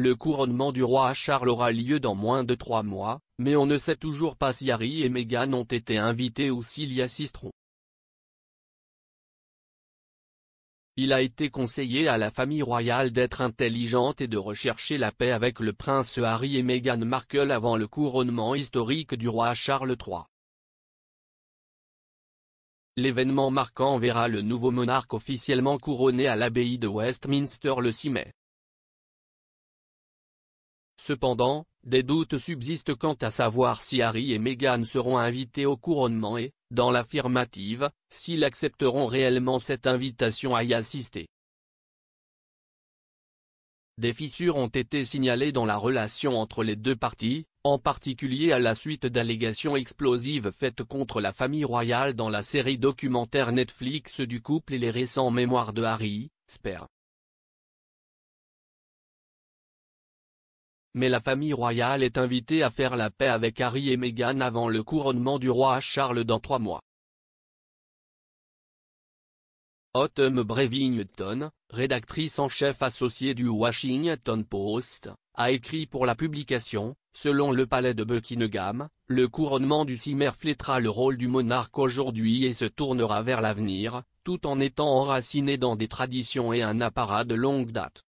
le couronnement du roi Charles aura lieu dans moins de 3 mois, mais on ne sait toujours pas si Harry et Meghan ont été invités ou s'ils y assisteront. Il a été conseillé à la famille royale d'être intelligente et de rechercher la paix avec le prince Harry et Meghan Markle avant le couronnement historique du roi Charles III. L'événement marquant verra le nouveau monarque officiellement couronné à l'abbaye de Westminster le 6 mai. Cependant, des doutes subsistent quant à savoir si Harry et Meghan seront invités au couronnement et, dans l'affirmative, s'ils accepteront réellement cette invitation à y assister. Des fissures ont été signalées dans la relation entre les deux parties, en particulier à la suite d'allégations explosives faites contre la famille royale dans la série documentaire Netflix du couple et les récents mémoires de Harry, Spare. Mais la famille royale est invitée à faire la paix avec Harry et Meghan avant le couronnement du roi Charles dans 3 mois. Autumn Brevington, rédactrice en chef associée du Washington Post, a écrit pour la publication: selon le palais de Buckingham, le couronnement du 6 mai reflètera le rôle du monarque aujourd'hui et se tournera vers l'avenir, tout en étant enraciné dans des traditions et un apparat de longue date.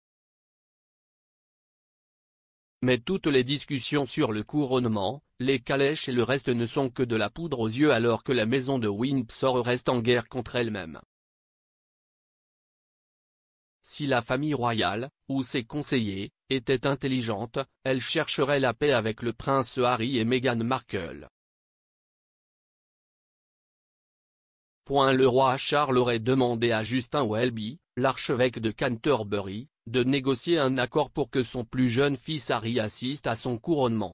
Mais toutes les discussions sur le couronnement, les calèches et le reste ne sont que de la poudre aux yeux alors que la maison de Windsor reste en guerre contre elle-même. Si la famille royale, ou ses conseillers, était intelligente, elle chercherait la paix avec le prince Harry et Meghan Markle. Le roi Charles aurait demandé à Justin Welby, l'archevêque de Canterbury, de négocier un accord pour que son plus jeune fils Harry assiste à son couronnement.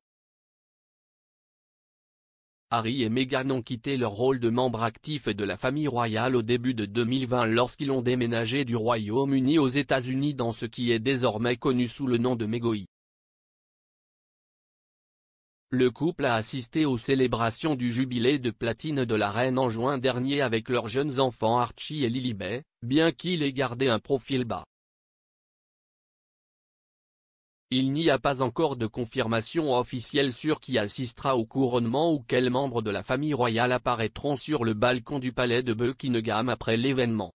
Harry et Meghan ont quitté leur rôle de membres actifs de la famille royale au début de 2020 lorsqu'ils ont déménagé du Royaume-Uni aux États-Unis dans ce qui est désormais connu sous le nom de Megoi. Le couple a assisté aux célébrations du jubilé de platine de la reine en juin dernier avec leurs jeunes enfants Archie et Lilibet, bien qu'il ait gardé un profil bas. Il n'y a pas encore de confirmation officielle sur qui assistera au couronnement ou quels membres de la famille royale apparaîtront sur le balcon du palais de Buckingham après l'événement.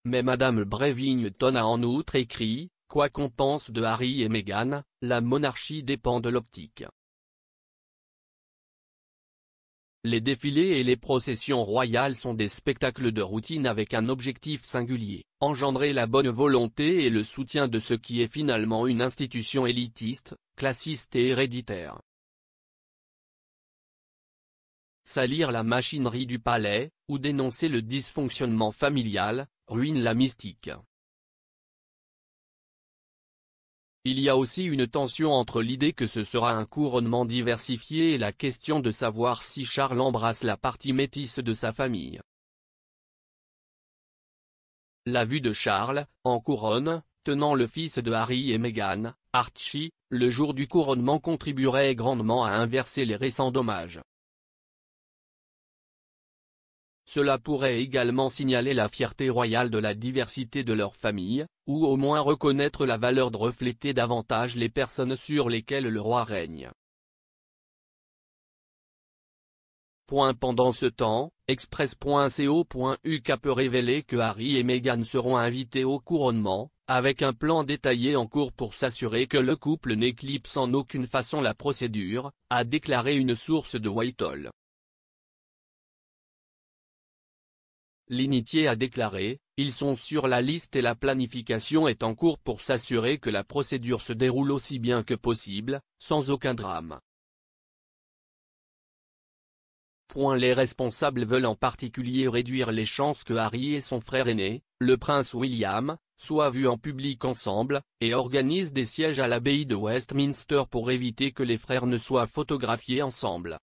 Mais Madame Brevington a en outre écrit: quoi qu'on pense de Harry et Meghan, la monarchie dépend de l'optique. Les défilés et les processions royales sont des spectacles de routine avec un objectif singulier, engendrer la bonne volonté et le soutien de ce qui est finalement une institution élitiste, classiste et héréditaire. Salir la machinerie du palais, ou dénoncer le dysfonctionnement familial, ruine la mystique. Il y a aussi une tension entre l'idée que ce sera un couronnement diversifié et la question de savoir si Charles embrasse la partie métisse de sa famille. La vue de Charles, en couronne, tenant le fils de Harry et Meghan, Archie, le jour du couronnement contribuerait grandement à inverser les récents dommages. Cela pourrait également signaler la fierté royale de la diversité de leur famille, ou au moins reconnaître la valeur de refléter davantage les personnes sur lesquelles le roi règne. Pendant ce temps, Express.co.uk peut révéler que Harry et Meghan seront invités au couronnement, avec un plan détaillé en cours pour s'assurer que le couple n'éclipse en aucune façon la procédure, a déclaré une source de Whitehall. L'initié a déclaré: ils sont sur la liste et la planification est en cours pour s'assurer que la procédure se déroule aussi bien que possible, sans aucun drame. Les responsables veulent en particulier réduire les chances que Harry et son frère aîné, le prince William, soient vus en public ensemble, et organisent des sièges à l'abbaye de Westminster pour éviter que les frères ne soient photographiés ensemble.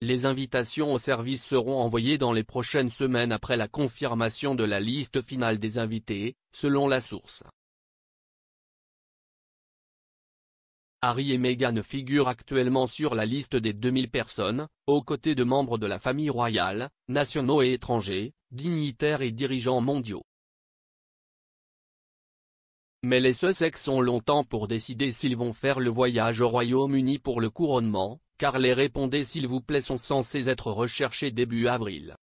Les invitations au service seront envoyées dans les prochaines semaines après la confirmation de la liste finale des invités, selon la source. Harry et Meghan figurent actuellement sur la liste des 2000 personnes, aux côtés de membres de la famille royale, nationaux et étrangers, dignitaires et dirigeants mondiaux. Mais les Sussex ont longtemps pour décider s'ils vont faire le voyage au Royaume-Uni pour le couronnement, car les répondez s'il vous plaît sont censés être recherchés début avril.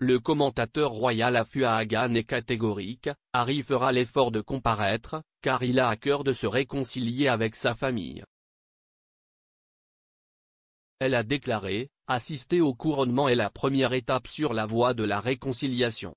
Le commentateur royal Afua Hagan est catégorique, Harry fera l'effort de comparaître, car il a à cœur de se réconcilier avec sa famille. Elle a déclaré, assister au couronnement est la première étape sur la voie de la réconciliation.